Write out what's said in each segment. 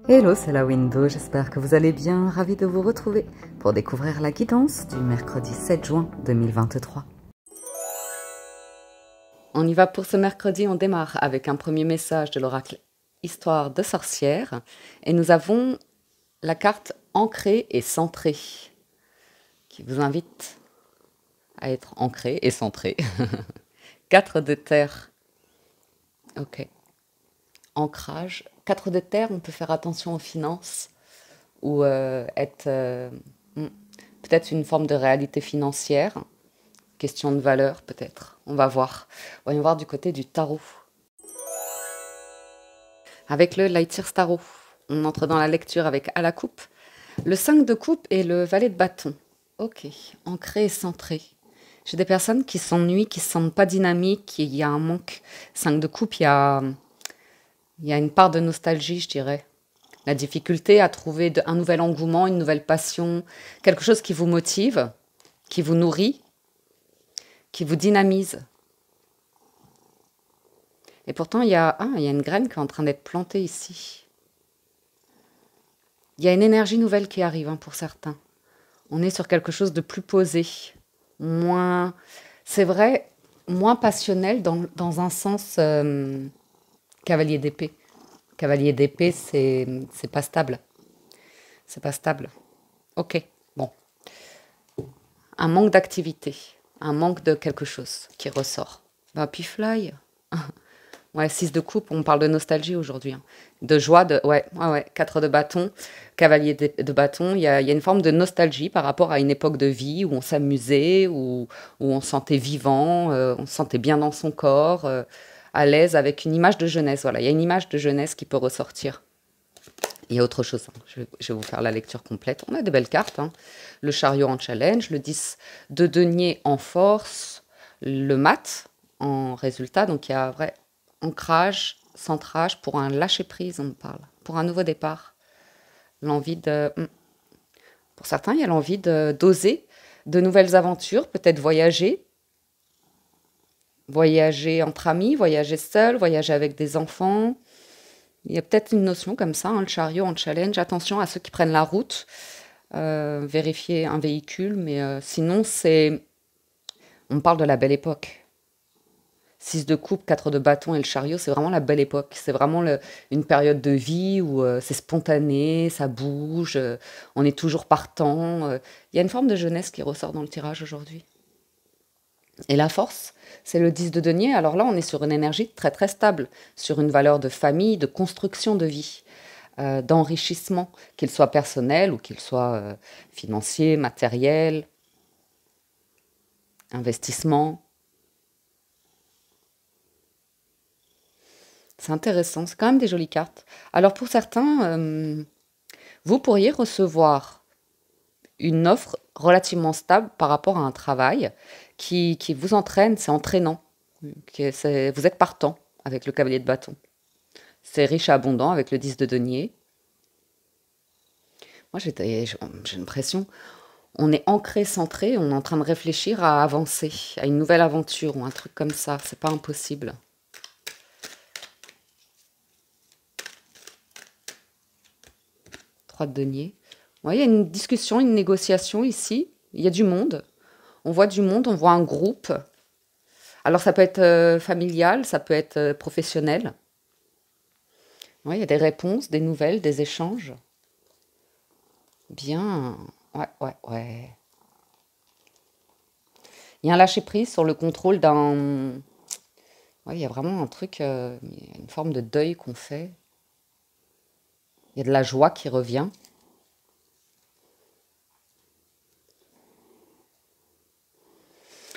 Hello, c'est la Window, j'espère que vous allez bien, ravi de vous retrouver pour découvrir la guidance du mercredi 7 juin 2023. On y va pour ce mercredi, on démarre avec un premier message de l'oracle Histoire de sorcière et nous avons la carte ancrée et centrée qui vous invite à être ancré et centré. 4 de terre, ok. Ancrage. 4 de terre, on peut faire attention aux finances ou être peut-être une forme de réalité financière, question de valeur peut-être. On va voir. Voyons voir du côté du tarot. Avec le Lightyear Tarot, on entre dans la lecture avec à la coupe, le 5 de coupe et le valet de bâton. Ok, ancré et centré. J'ai des personnes qui s'ennuient, qui ne se sentent pas dynamiques, il y a un manque. 5 de coupe, il y a une part de nostalgie, je dirais. La difficulté à trouver un nouvel engouement, une nouvelle passion, quelque chose qui vous motive, qui vous nourrit, qui vous dynamise. Et pourtant, il y a une graine qui est en train d'être plantée ici. Il y a une énergie nouvelle qui arrive pour certains. On est sur quelque chose de plus posé, moins, c'est vrai, moins passionnel dans un sens cavalier d'épée. Cavalier d'épée, c'est pas stable. C'est pas stable. Ok, bon. Un manque d'activité, un manque de quelque chose qui ressort. Bah, puis fly. Ouais, 6 de coupe, on parle de nostalgie aujourd'hui. De joie, ouais, 4 de bâton, cavalier de bâton. Il y a une forme de nostalgie par rapport à une époque de vie où on s'amusait, où on se sentait vivant, on se sentait bien dans son corps, à l'aise avec une image de jeunesse. Voilà, il y a une image de jeunesse qui peut ressortir. Il y a autre chose. Je vais vous faire la lecture complète. On a de belles cartes. Le chariot en challenge, le 10 de denier en force, le mat en résultat. Donc il y a vrai ancrage, centrage pour un lâcher-prise, on me parle. Pour un nouveau départ. L'envie de... Pour certains, il y a l'envie d'oser de nouvelles aventures, peut-être voyager. Voyager entre amis, voyager seul, voyager avec des enfants. Il y a peut-être une notion comme ça, le chariot en challenge. Attention à ceux qui prennent la route. Vérifier un véhicule, mais sinon, on parle de la belle époque. 6 de coupe, 4 de bâton et le chariot, c'est vraiment la belle époque. C'est vraiment une période de vie où c'est spontané, ça bouge, on est toujours partant. Il y a une forme de jeunesse qui ressort dans le tirage aujourd'hui. Et la force, c'est le 10 de denier. Alors là, on est sur une énergie très très stable, sur une valeur de famille, de construction de vie, d'enrichissement, qu'il soit personnel ou qu'il soit financier, matériel, investissement. C'est intéressant, c'est quand même des jolies cartes. Alors pour certains, vous pourriez recevoir une offre relativement stable par rapport à un travail qui vous entraîne, c'est entraînant. Vous êtes partant avec le cavalier de bâton. C'est riche et abondant avec le 10 de denier. Moi, j'ai l'impression, on est ancré, centré, on est en train de réfléchir à avancer, à une nouvelle aventure ou un truc comme ça. C'est pas impossible. De denier. Ouais, il y a une discussion, une négociation ici. Il y a du monde. On voit du monde, on voit un groupe. Alors ça peut être familial, ça peut être professionnel. Ouais, il y a des réponses, des nouvelles, des échanges. Bien. Ouais. Il y a un lâcher-prise sur le contrôle d'un... Ouais, il y a vraiment un truc, une forme de deuil qu'on fait. Il y a de la joie qui revient.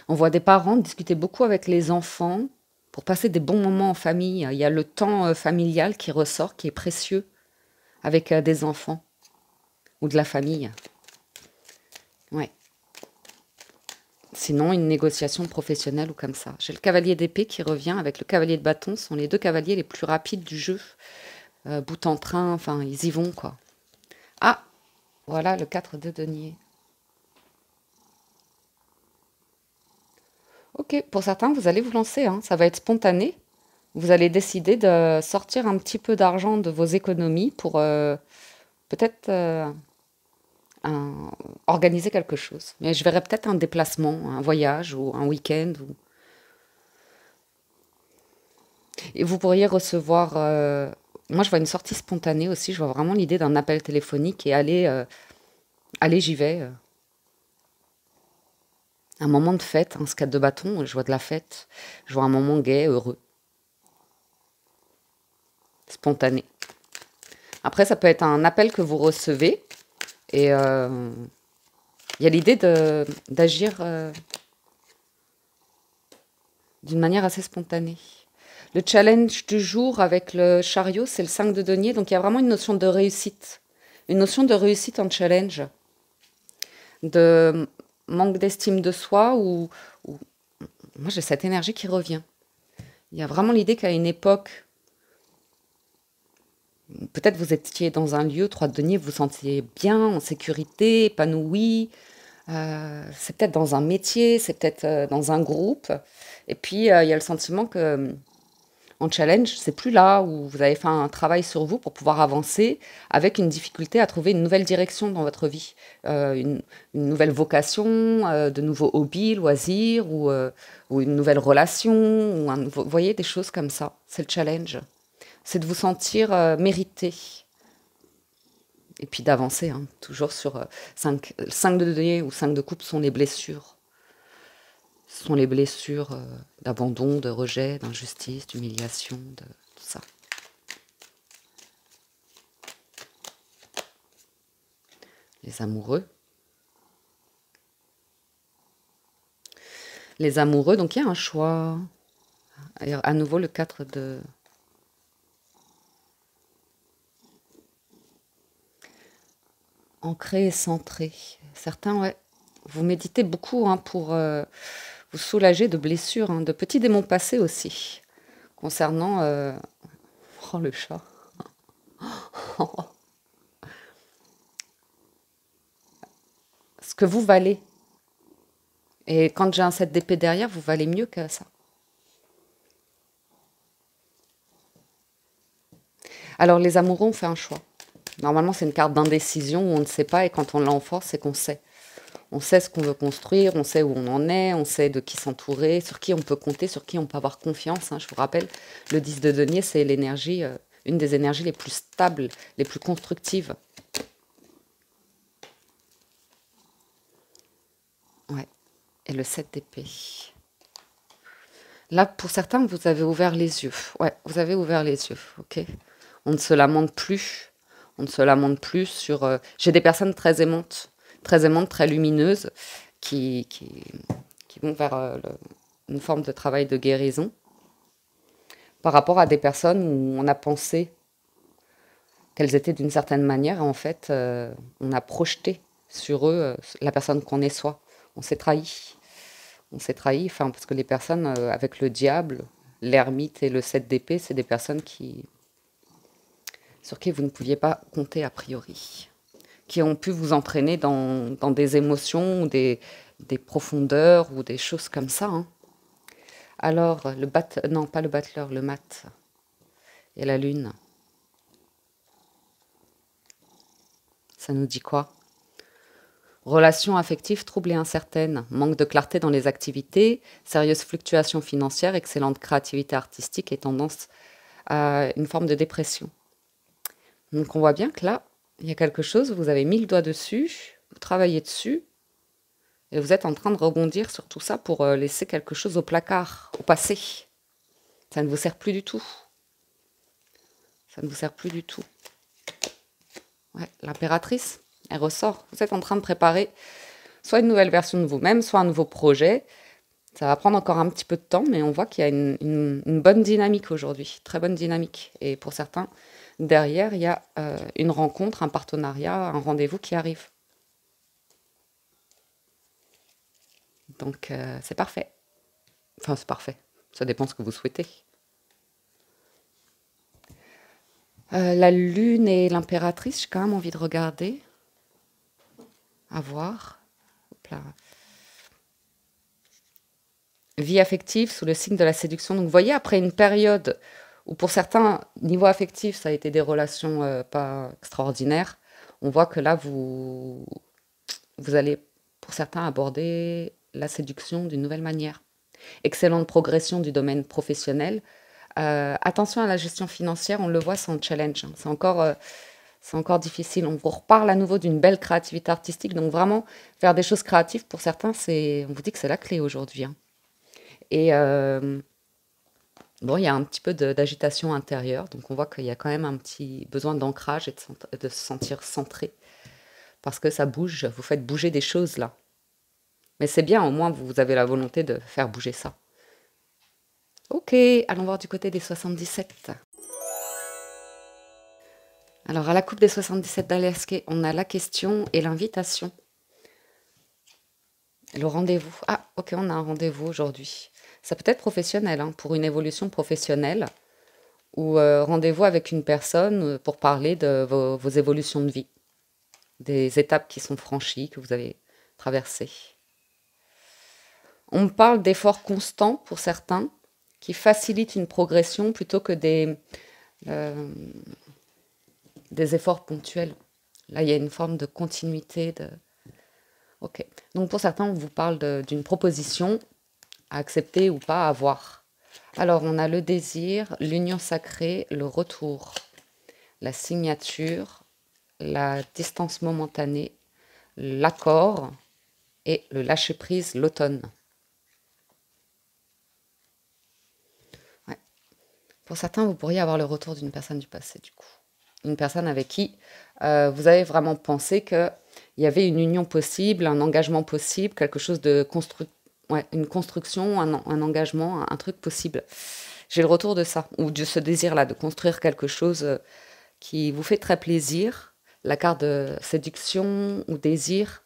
On voit des parents discuter beaucoup avec les enfants pour passer des bons moments en famille. Il y a le temps familial qui ressort, qui est précieux avec des enfants ou de la famille. Ouais. Sinon, une négociation professionnelle ou comme ça. J'ai le cavalier d'épée qui revient avec le cavalier de bâton. Ce sont les deux cavaliers les plus rapides du jeu. Bout en train, enfin, ils y vont, quoi. Ah, voilà le 4 de denier. Ok, pour certains, vous allez vous lancer, ça va être spontané. Vous allez décider de sortir un petit peu d'argent de vos économies pour peut-être un- organiser quelque chose. Mais je verrais peut-être un déplacement, un voyage ou un week-end. Et vous pourriez recevoir... moi, je vois une sortie spontanée aussi. Je vois vraiment l'idée d'un appel téléphonique et allez, j'y vais. Un moment de fête, un skate de bâton, je vois de la fête. Je vois un moment gai, heureux, spontané. Après, ça peut être un appel que vous recevez et il y a l'idée d'agir d'une manière assez spontanée. Le challenge du jour avec le chariot, c'est le 5 de denier. Donc il y a vraiment une notion de réussite. Une notion de réussite en challenge, de manque d'estime de soi ou moi j'ai cette énergie qui revient. Il y a vraiment l'idée qu'à une époque, peut-être vous étiez dans un lieu, 3 de denier, vous vous sentiez bien, en sécurité, épanoui. C'est peut-être dans un métier, c'est peut-être dans un groupe. Et puis il y a le sentiment que en challenge, c'est plus là où vous avez fait un travail sur vous pour pouvoir avancer avec une difficulté à trouver une nouvelle direction dans votre vie, euh, une, une nouvelle vocation, de nouveaux hobbies, loisirs ou une nouvelle relation, vous voyez, des choses comme ça. C'est le challenge. C'est de vous sentir mérité et puis d'avancer, hein, toujours sur 5 de denier ou 5 de coupe sont les blessures. Ce sont les blessures d'abandon, de rejet, d'injustice, d'humiliation, de tout ça. Les amoureux. Les amoureux, donc il y a un choix. Et à nouveau, le 4 de... Ancré et centré. Certains, ouais. Vous méditez beaucoup hein, pour vous soulager de blessures, hein, de petits démons passés aussi. Concernant... Oh, le chat. Ce que vous valez. Et quand j'ai un 7 d'épée derrière, vous valez mieux que ça. Alors, les amoureux ont fait un choix. Normalement, c'est une carte d'indécision où on ne sait pas, et quand on l'a en force, c'est qu'on sait. On sait ce qu'on veut construire, on sait où on en est, on sait de qui s'entourer, sur qui on peut compter, sur qui on peut avoir confiance, hein. Je vous rappelle, le 10 de denier, c'est l'énergie, une des énergies les plus stables, les plus constructives. Ouais. Et le 7 d'épée. Là, pour certains, vous avez ouvert les yeux. Ouais, vous avez ouvert les yeux, ok. On ne se lamente plus. On ne se lamente plus sur... J'ai des personnes très aimantes, très lumineuses, qui, qui, qui vont vers une forme de travail de guérison par rapport à des personnes où on a pensé qu'elles étaient d'une certaine manière, et en fait, on a projeté sur eux la personne qu'on est soi. On s'est trahi. On s'est trahi, enfin, parce que les personnes avec le diable, l'ermite et le 7 d'épée, c'est des personnes sur qui vous ne pouviez pas compter a priori, qui ont pu vous entraîner dans des émotions, ou des profondeurs ou des choses comme ça, hein. Alors, non, pas le battleur, le mat et la lune, ça nous dit quoi? Relations affectives troubles et incertaines, manque de clarté dans les activités, sérieuses fluctuations financières, excellente créativité artistique et tendance à une forme de dépression. Donc on voit bien que là, il y a quelque chose, vous avez mis le doigt dessus, vous travaillez dessus, et vous êtes en train de rebondir sur tout ça pour laisser quelque chose au placard, au passé. Ça ne vous sert plus du tout. Ça ne vous sert plus du tout. Ouais, l'impératrice, elle ressort. Vous êtes en train de préparer soit une nouvelle version de vous-même, soit un nouveau projet. Ça va prendre encore un petit peu de temps, mais on voit qu'il y a une bonne dynamique aujourd'hui, très bonne dynamique. Et pour certains, derrière, il y a une rencontre, un partenariat, un rendez-vous qui arrive. Donc c'est parfait. Enfin, c'est parfait. Ça dépend de ce que vous souhaitez. La lune et l'impératrice, j'ai quand même envie de regarder, à voir. Hop là. vie affective sous le signe de la séduction. Donc, vous voyez, après une période où pour certains, niveau affectif, ça a été des relations pas extraordinaires, on voit que là, vous allez, pour certains, aborder la séduction d'une nouvelle manière. Excellente progression du domaine professionnel. Attention à la gestion financière, on le voit, c'est un challenge, hein. C'est encore difficile. On vous reparle à nouveau d'une belle créativité artistique. Donc vraiment, faire des choses créatives, pour certains, on vous dit que c'est la clé aujourd'hui, hein. Et bon, il y a un petit peu d'agitation intérieure. Donc on voit qu'il y a quand même un petit besoin d'ancrage et de se sentir centré. Parce que ça bouge, vous faites bouger des choses là. Mais c'est bien, au moins vous avez la volonté de faire bouger ça. Ok, allons voir du côté des 77. Alors, à la coupe des 77 d'Alesque, on a la question et l'invitation. Le rendez-vous. Ah, ok, on a un rendez-vous aujourd'hui. Ça peut être professionnel, hein, pour une évolution professionnelle, ou rendez-vous avec une personne pour parler de vos évolutions de vie, des étapes qui sont franchies, que vous avez traversées. On me parle d'efforts constants pour certains, qui facilitent une progression plutôt que des efforts ponctuels. Là, il y a une forme de continuité. Ok. Donc, pour certains, on vous parle d'une proposition à accepter ou pas à avoir. Alors, on a le désir, l'union sacrée, le retour, la signature, la distance momentanée, l'accord et le lâcher-prise, l'automne. Ouais. Pour certains, vous pourriez avoir le retour d'une personne du passé, du coup. Une personne avec qui vous avez vraiment pensé qu'il y avait une union possible, un engagement possible, quelque chose de une construction, un engagement, un truc possible. J'ai le retour de ça, ou de ce désir-là, de construire quelque chose qui vous fait très plaisir. La carte de séduction ou désir,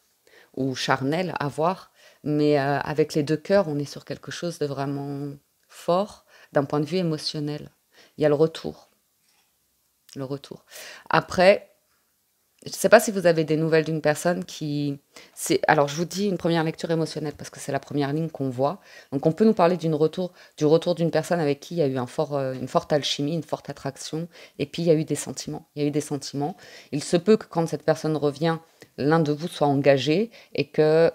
ou charnel à voir, mais avec les deux cœurs, on est sur quelque chose de vraiment fort d'un point de vue émotionnel. Il y a le retour. Le retour. Après, je ne sais pas si vous avez des nouvelles d'une personne qui... Alors, je vous dis une première lecture émotionnelle parce que c'est la première ligne qu'on voit. Donc, on peut nous parler du retour d'une personne avec qui il y a eu une forte alchimie, une forte attraction. Et puis, il y a eu des sentiments. Il y a eu des sentiments. Il se peut que quand cette personne revient, l'un de vous soit engagé et que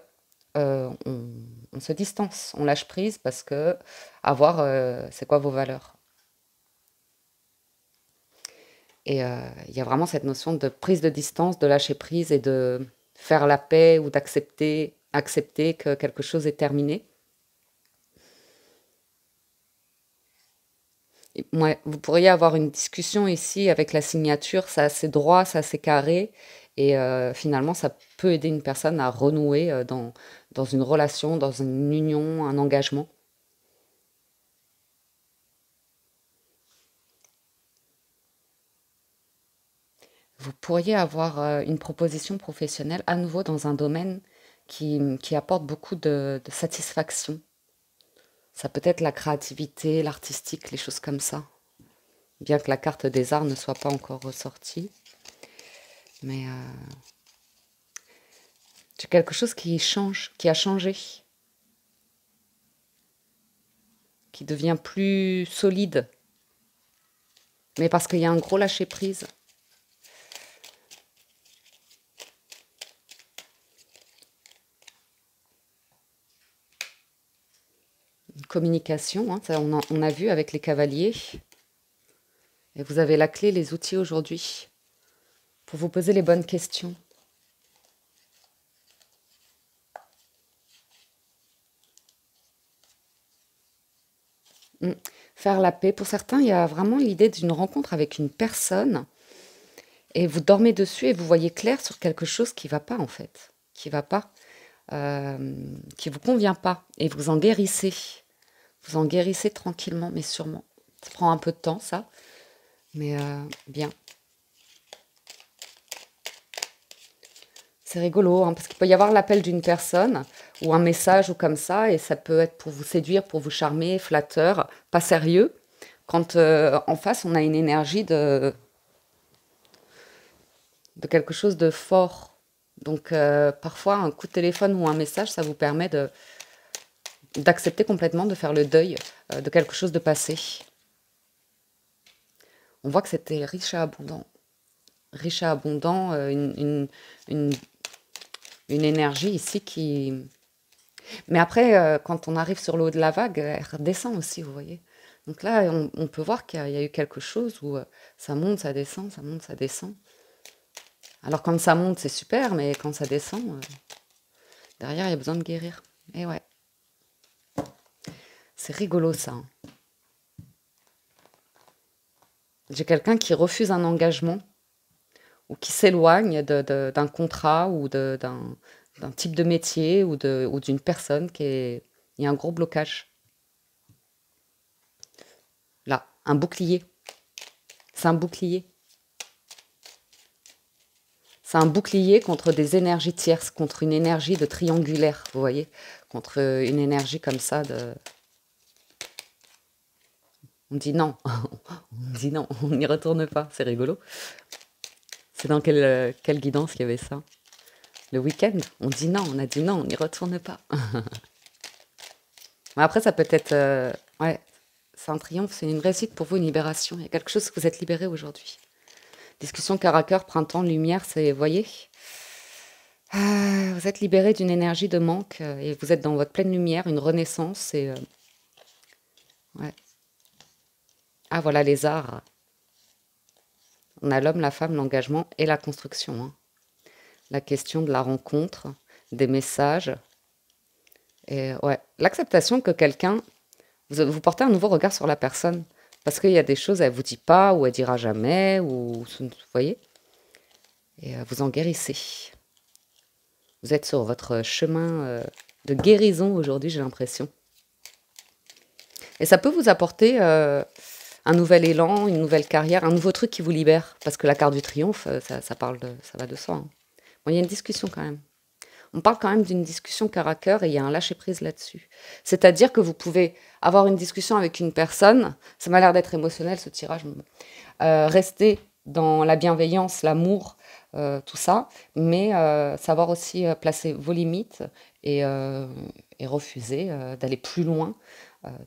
on se distance, on lâche prise parce que à voir c'est quoi vos valeurs. Et il y a vraiment cette notion de prise de distance, de lâcher prise et de faire la paix ou accepter que quelque chose est terminé. Et, ouais, vous pourriez avoir une discussion ici avec la signature, c'est assez droit, c'est assez carré. Et finalement, ça peut aider une personne à renouer dans une relation, dans une union, un engagement. Vous pourriez avoir une proposition professionnelle à nouveau dans un domaine qui apporte beaucoup de satisfaction. Ça peut être la créativité, l'artistique, les choses comme ça. Bien que la carte des arts ne soit pas encore ressortie. Mais c'est quelque chose qui change, qui a changé, qui devient plus solide. Mais parce qu'il y a un gros lâcher-prise. Une communication, hein, ça on a vu avec les cavaliers. Et vous avez la clé, les outils aujourd'hui pour vous poser les bonnes questions. Faire la paix. Pour certains, il y a vraiment l'idée d'une rencontre avec une personne et vous dormez dessus et vous voyez clair sur quelque chose qui ne va pas en fait, qui va pas, qui vous convient pas et vous en guérissez. Vous en guérissez tranquillement mais sûrement. Ça prend un peu de temps ça, mais bien. C'est rigolo, hein, parce qu'il peut y avoir l'appel d'une personne ou un message ou comme ça, et ça peut être pour vous séduire, pour vous charmer, flatteur, pas sérieux. Quand en face, on a une énergie de quelque chose de fort. Donc parfois, un coup de téléphone ou un message, ça vous permet d'accepter complètement de faire le deuil de quelque chose de passé. On voit que c'était riche et abondant. Riche et abondant, une, une énergie ici qui... Mais après, quand on arrive sur le haut de la vague, elle redescend aussi, vous voyez. Donc là, on peut voir qu'il y a eu quelque chose où ça monte, ça descend, ça monte, ça descend. Alors quand ça monte, c'est super, mais quand ça descend, derrière, il y a besoin de guérir. Et ouais, c'est rigolo ça, hein. J'ai quelqu'un qui refuse un engagement ou qui s'éloigne d'un contrat ou d'un type de métier ou d'une personne qui est... Il y a un gros blocage. Là, un bouclier. C'est un bouclier. C'est un bouclier contre des énergies tierces, contre une énergie de triangulaire, vous voyez, contre une énergie comme ça de... On dit non, on dit non, on n'y retourne pas, c'est rigolo. C'est dans quelle guidance qu'il y avait ça? Le week-end, on dit non, on a dit non, on n'y retourne pas. Mais après, ça peut être... ouais, c'est un triomphe, c'est une réussite pour vous, une libération. Il y a quelque chose que vous êtes libéré aujourd'hui. Discussion cœur à cœur, printemps, lumière, c'est... Vous voyez, vous êtes libéré d'une énergie de manque et vous êtes dans votre pleine lumière, une renaissance. Et, ouais. Ah, voilà les arts. On a l'homme, la femme, l'engagement et la construction, hein. La question de la rencontre, des messages. Et ouais, l'acceptation que quelqu'un... Vous portez un nouveau regard sur la personne. Parce qu'il y a des choses, elle ne vous dit pas, ou elle dira jamais, ou... Vous voyez? Et vous en guérissez. Vous êtes sur votre chemin de guérison aujourd'hui, j'ai l'impression. Et ça peut vous apporter un nouvel élan, une nouvelle carrière, un nouveau truc qui vous libère. Parce que la carte du triomphe, ça parle de, ça va de soi, hein. Bon, il y a une discussion quand même. On parle quand même d'une discussion cœur à cœur et il y a un lâcher-prise là-dessus. C'est-à-dire que vous pouvez avoir une discussion avec une personne, ça m'a l'air d'être émotionnel ce tirage, rester dans la bienveillance, l'amour, tout ça, mais savoir aussi placer vos limites et refuser d'aller plus loin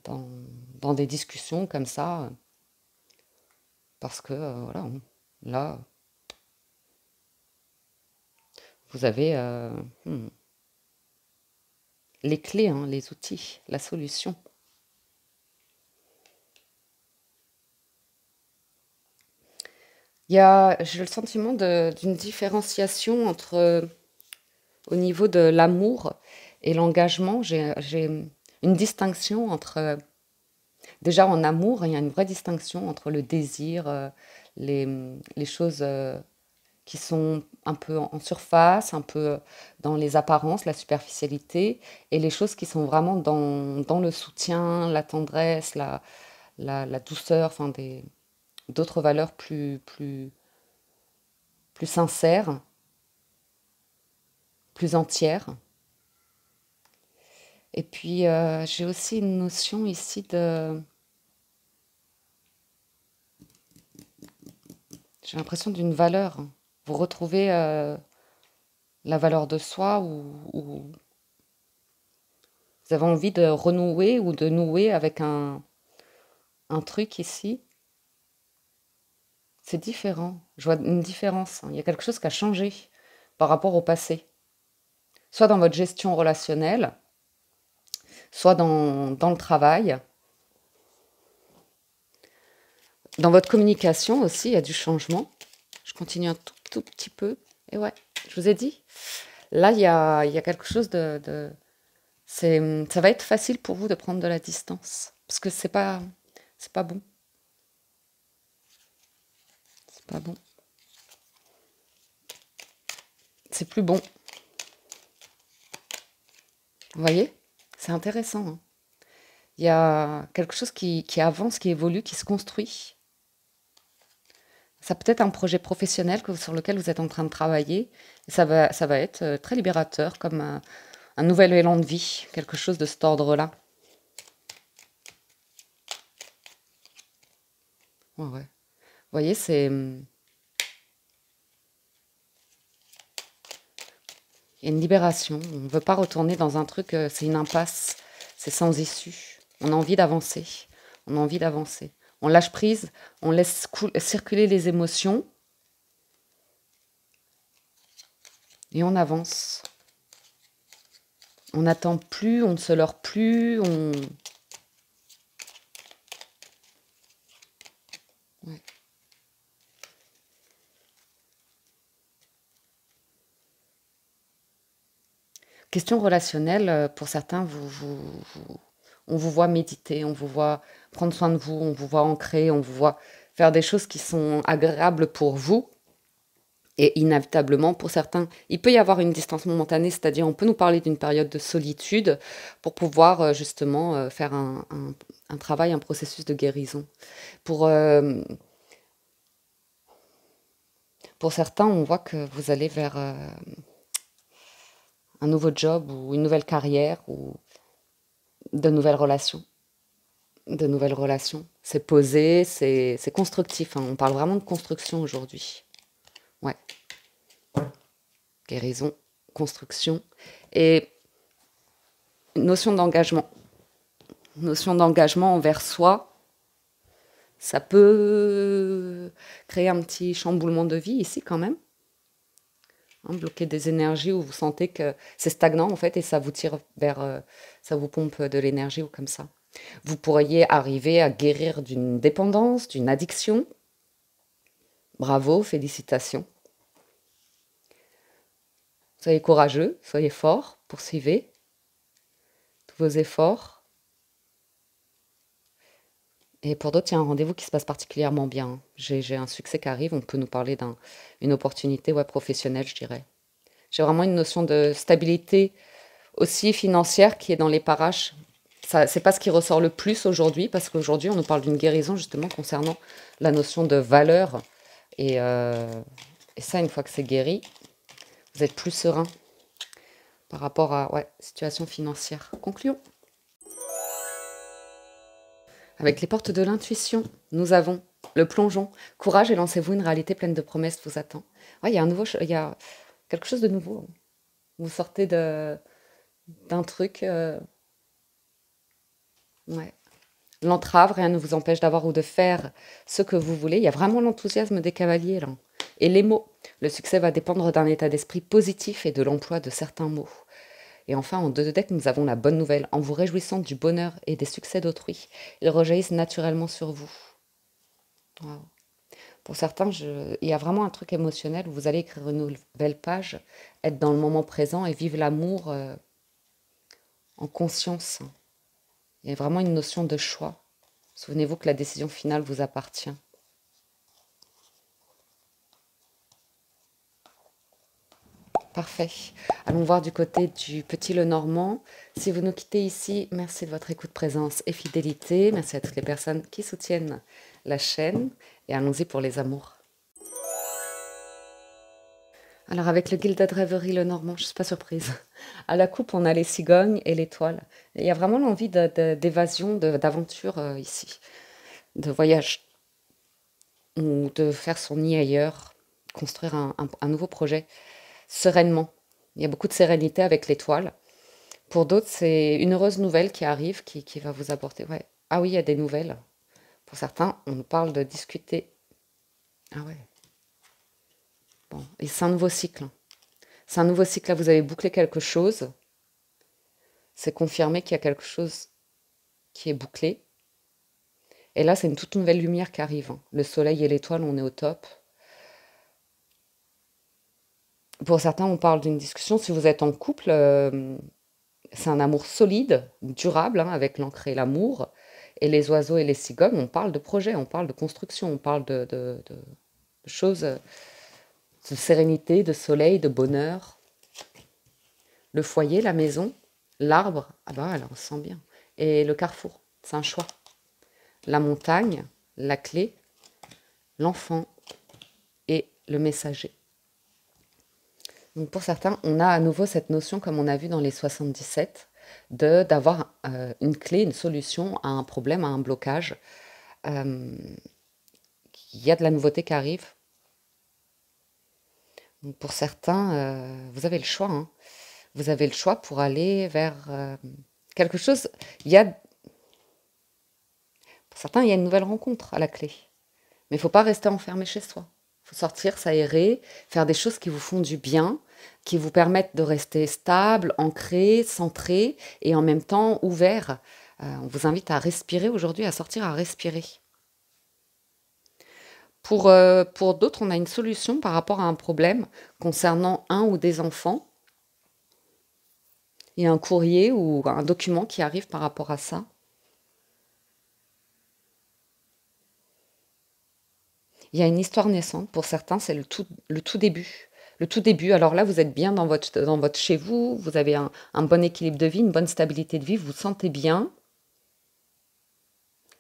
dans des discussions comme ça, parce que voilà, là, vous avez les clés, hein, les outils, la solution. J'ai le sentiment d'une différenciation entre, au niveau de l'amour et l'engagement, j'ai une distinction entre, déjà en amour, il y a une vraie distinction entre le désir, les choses qui sont un peu en surface, un peu dans les apparences, la superficialité, et les choses qui sont vraiment dans le soutien, la tendresse, la douceur, enfin d'autres valeurs plus sincères, plus entières. Et puis, j'ai aussi une notion ici de... J'ai l'impression d'une valeur. Vous retrouvez la valeur de soi ou vous avez envie de renouer ou de nouer avec un truc ici. C'est différent. Je vois une différence, hein. Il y a quelque chose qui a changé par rapport au passé. Soit dans votre gestion relationnelle, soit dans le travail. Dans votre communication aussi, il y a du changement. Je continue un tout petit peu. Et ouais, je vous ai dit, là, il y a quelque chose ça va être facile pour vous de prendre de la distance. Parce que c'est pas bon. C'est pas bon. C'est plus bon. Vous voyez? C'est intéressant, hein. Il y a quelque chose qui avance, qui évolue, qui se construit. Ça peut être un projet professionnel sur lequel vous êtes en train de travailler. Et ça va être très libérateur, comme un nouvel élan de vie, quelque chose de cet ordre-là. Ouais, ouais. Vous voyez, il y a une libération. On ne veut pas retourner dans un truc, c'est une impasse. c'est sans issue. On a envie d'avancer. On a envie d'avancer. On lâche prise, on laisse circuler les émotions et on avance. On n'attend plus, on ne se leurre plus, Ouais. Question relationnelle, pour certains, on vous voit méditer, on vous voit prendre soin de vous, on vous voit ancrer, on vous voit faire des choses qui sont agréables pour vous. Et inévitablement, pour certains, il peut y avoir une distance momentanée, c'est-à-dire on peut nous parler d'une période de solitude pour pouvoir justement faire un travail, un processus de guérison. Pour, euh, pour certains, on voit que vous allez vers un nouveau job ou une nouvelle carrière ou de nouvelles relations. De nouvelles relations. C'est posé, c'est constructif, hein. On parle vraiment de construction aujourd'hui. Ouais, guérison, construction. Et notion d'engagement. Notion d'engagement envers soi. Ça peut créer un petit chamboulement de vie ici quand même. Hein, bloquer des énergies où vous sentez que c'est stagnant en fait et ça vous tire vers, ça vous pompe de l'énergie ou comme ça. Vous pourriez arriver à guérir d'une dépendance, d'une addiction. Bravo, félicitations. Soyez courageux, soyez forts, poursuivez tous vos efforts. Et pour d'autres, il y a un rendez-vous qui se passe particulièrement bien, hein. J'ai un succès qui arrive, on peut nous parler d'une opportunité professionnelle, je dirais. J'ai vraiment une notion de stabilité aussi financière qui est dans les parages. Ça, c'est pas ce qui ressort le plus aujourd'hui, parce qu'aujourd'hui, on nous parle d'une guérison justement concernant la notion de valeur. Et, euh, et ça, une fois que c'est guéri, vous êtes plus serein par rapport à situation financière. Concluons. Avec les portes de l'intuition, nous avons le plongeon. Courage et lancez-vous, une réalité pleine de promesses vous attend. Ouais, il y a il y a quelque chose de nouveau. Vous sortez d'un truc. Ouais. L'entrave, rien ne vous empêche d'avoir ou de faire ce que vous voulez. Il y a vraiment l'enthousiasme des cavaliers là. Et les mots. Le succès va dépendre d'un état d'esprit positif et de l'emploi de certains mots. Et enfin, en deux de deck, nous avons la bonne nouvelle. En vous réjouissant du bonheur et des succès d'autrui, ils rejaillissent naturellement sur vous. Wow. Pour certains, il y a vraiment un truc émotionnel où vous allez écrire une nouvelle page, être dans le moment présent et vivre l'amour en conscience. Il y a vraiment une notion de choix. Souvenez-vous que la décision finale vous appartient. Parfait. Allons voir du côté du petit Lenormand. Si vous nous quittez ici, merci de votre écoute, présence et fidélité. Merci à toutes les personnes qui soutiennent la chaîne. Et allons-y pour les amours. Alors avec le Gilded Rêverie Lenormand, je ne suis pas surprise. À la coupe, on a les cigognes et l'étoile. Il y a vraiment l'envie d'évasion, d'aventure ici. De voyage. Ou de faire son nid ailleurs. Construire un nouveau projet. Sereinement. Il y a beaucoup de sérénité avec l'étoile. Pour d'autres, c'est une heureuse nouvelle qui arrive, qui va vous apporter. Ouais. Ah oui, il y a des nouvelles. Pour certains, on nous parle de discuter. Ah ouais. Bon. Et c'est un nouveau cycle. C'est un nouveau cycle. Là, vous avez bouclé quelque chose. C'est confirmé qu'il y a quelque chose qui est bouclé. Et là, c'est une toute nouvelle lumière qui arrive. Le soleil et l'étoile, on est au top. Pour certains, on parle d'une discussion. Si vous êtes en couple, c'est un amour solide, durable, hein, avec l'encre et l'amour. Et les oiseaux et les cigognes, on parle de projet, on parle de construction, on parle de choses, de sérénité, de soleil, de bonheur. Le foyer, la maison, l'arbre, ah bah alors on se sent bien. Et le carrefour, c'est un choix. La montagne, la clé, l'enfant et le messager. Donc pour certains, on a à nouveau cette notion, comme on a vu dans les 77, d'avoir une clé, une solution à un problème, à un blocage. Il y a de la nouveauté qui arrive. Donc pour certains, vous avez le choix, hein. Vous avez le choix pour aller vers quelque chose, il y a, pour certains, il y a une nouvelle rencontre à la clé. Mais il ne faut pas rester enfermé chez soi. Il faut sortir, s'aérer, faire des choses qui vous font du bien, qui vous permettent de rester stable, ancré, centré et en même temps ouvert. On vous invite à respirer aujourd'hui, à sortir, à respirer. Pour d'autres, on a une solution par rapport à un problème concernant un ou des enfants. Il y a un courrier ou un document qui arrive par rapport à ça. Il y a une histoire naissante. Pour certains, c'est le tout début. Le tout début. Alors là, vous êtes bien dans votre chez vous. Vous avez un bon équilibre de vie, une bonne stabilité de vie. Vous vous sentez bien.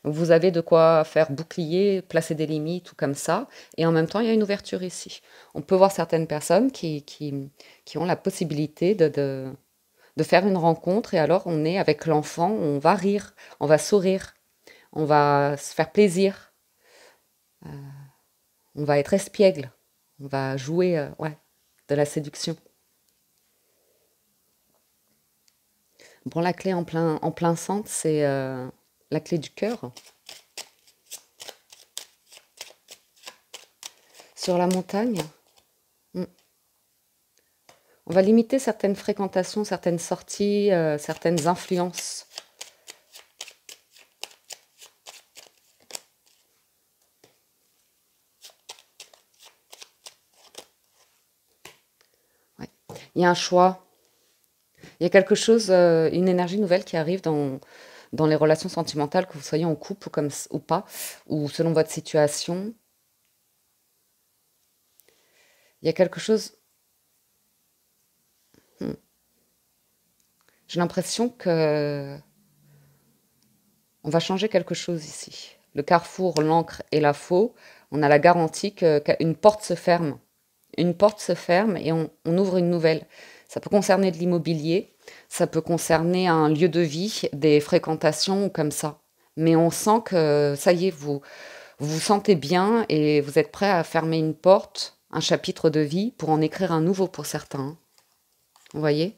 Vous avez de quoi faire bouclier, placer des limites, tout comme ça. Et en même temps, il y a une ouverture ici. On peut voir certaines personnes qui ont la possibilité de faire une rencontre. Et alors, on est avec l'enfant, on va rire, on va sourire, on va se faire plaisir. On va être espiègle, on va jouer ouais, de la séduction. Bon, la clé en plein centre, c'est la clé du cœur. Sur la montagne, on va limiter certaines fréquentations, certaines sorties, certaines influences. Ouais. Il y a un choix. Il y a quelque chose, une énergie nouvelle qui arrive dans les relations sentimentales, que vous soyez en couple ou pas, ou selon votre situation. Il y a quelque chose. J'ai l'impression que on va changer quelque chose ici. Le carrefour, l'encre et la faux, on a la garantie qu'une porte se ferme. Une porte se ferme et on ouvre une nouvelle. Ça peut concerner de l'immobilier, ça peut concerner un lieu de vie, des fréquentations comme ça. Mais on sent que ça y est, vous vous sentez bien et vous êtes prêt à fermer une porte, un chapitre de vie pour en écrire un nouveau pour certains. Hein. Vous voyez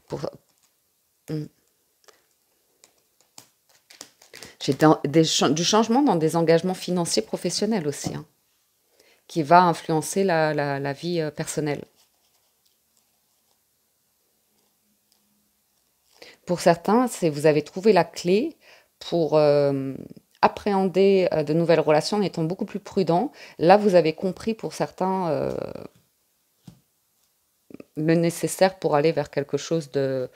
pour, hmm. J'ai du changement dans des engagements financiers professionnels aussi, hein, qui va influencer la vie personnelle. Pour certains, vous avez trouvé la clé pour appréhender de nouvelles relations en étant beaucoup plus prudent. Là, vous avez compris pour certains le nécessaire pour aller vers quelque chose de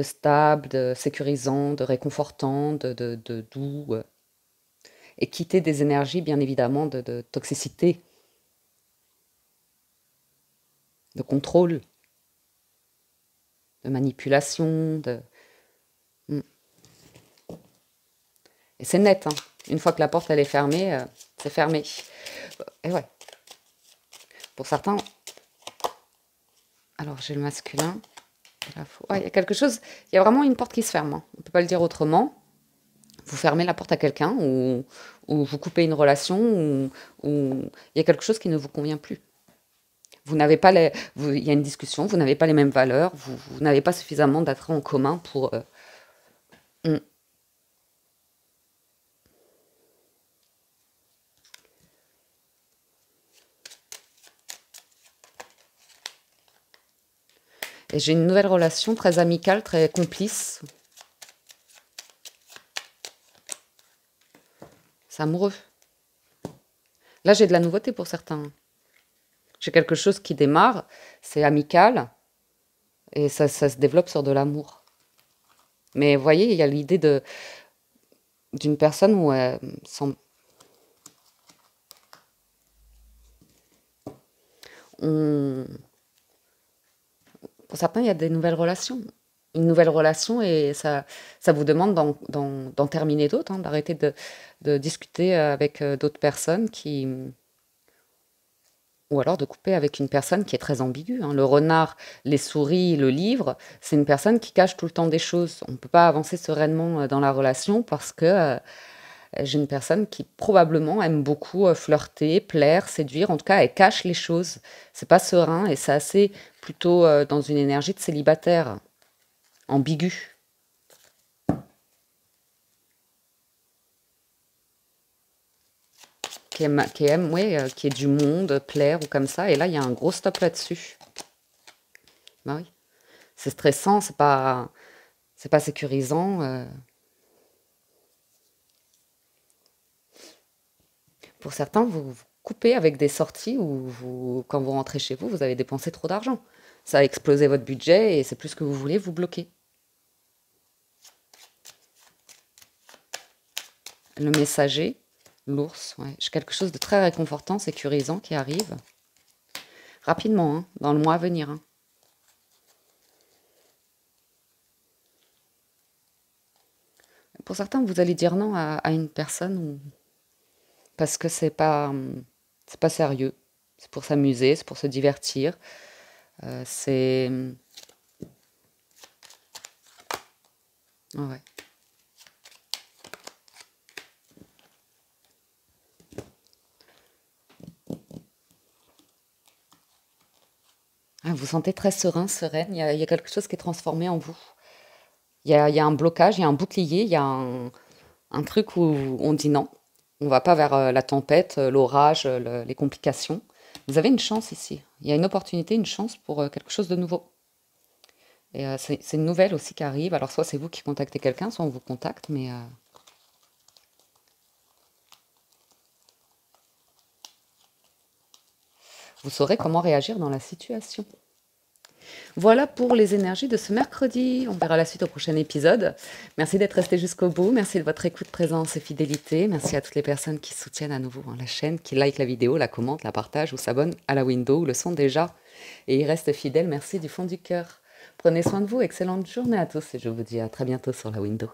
stable, de sécurisant, de réconfortant, de doux, et quitter des énergies, bien évidemment, de toxicité, de contrôle, de manipulation, Et c'est net, hein. Une fois que la porte elle est fermée, c'est fermé. Et ouais. Pour certains. Alors j'ai le masculin. Ouais, il y a quelque chose. Il y a vraiment une porte qui se ferme. Hein. On ne peut pas le dire autrement. Vous fermez la porte à quelqu'un ou vous coupez une relation ou il y a quelque chose qui ne vous convient plus. Vous n'avez pas il y a une discussion, vous n'avez pas les mêmes valeurs, vous n'avez pas suffisamment d'attraits en commun pour. Et j'ai une nouvelle relation très amicale, très complice. C'est amoureux. Là, j'ai de la nouveauté pour certains. J'ai quelque chose qui démarre, c'est amical, et ça se développe sur de l'amour. Mais vous voyez, il y a l'idée d'une personne où pour certains, il y a des nouvelles relations. Une nouvelle relation et ça vous demande d'en terminer d'autres, hein, d'arrêter de discuter avec d'autres personnes ou alors de couper avec une personne qui est très ambiguë. Hein. Le renard, les souris, le livre, c'est une personne qui cache tout le temps des choses. On ne peut pas avancer sereinement dans la relation parce que J'ai une personne qui probablement aime beaucoup flirter, plaire, séduire. En tout cas, elle cache les choses. C'est pas serein et c'est assez plutôt dans une énergie de célibataire, ambiguë. Qui aime, ouais, qui est du monde, plaire ou comme ça. Et là, il y a un gros stop là-dessus. Bah oui. C'est stressant, c'est pas sécurisant. Pour certains, vous coupez avec des sorties où quand vous rentrez chez vous, vous avez dépensé trop d'argent. Ça a explosé votre budget et c'est plus ce que vous voulez, vous bloquez. Le messager, l'ours, ouais. J'ai quelque chose de très réconfortant, sécurisant qui arrive. Rapidement, hein, dans le mois à venir. Hein. Pour certains, vous allez dire non à une personne parce que c'est pas sérieux. C'est pour s'amuser, c'est pour se divertir. C'est... Ouais. Ah, vous sentez très serein, sereine. Il y a quelque chose qui est transformé en vous. Il y a un blocage, il y a un bouclier, il y a un truc où on dit non. On va pas vers la tempête, l'orage, les complications. Vous avez une chance ici. Il y a une opportunité, une chance pour quelque chose de nouveau. Et c'est une nouvelle aussi qui arrive. Alors soit c'est vous qui contactez quelqu'un, soit on vous contacte, mais vous saurez comment réagir dans la situation. Voilà pour les énergies de ce mercredi. On verra la suite au prochain épisode. Merci d'être resté jusqu'au bout. Merci de votre écoute, présence et fidélité. Merci à toutes les personnes qui soutiennent à nouveau la chaîne, qui like la vidéo, la commentent, la partagent ou s'abonnent à la window ou le sont déjà. Et ils restent fidèles. Merci du fond du cœur. Prenez soin de vous. Excellente journée à tous et je vous dis à très bientôt sur la window.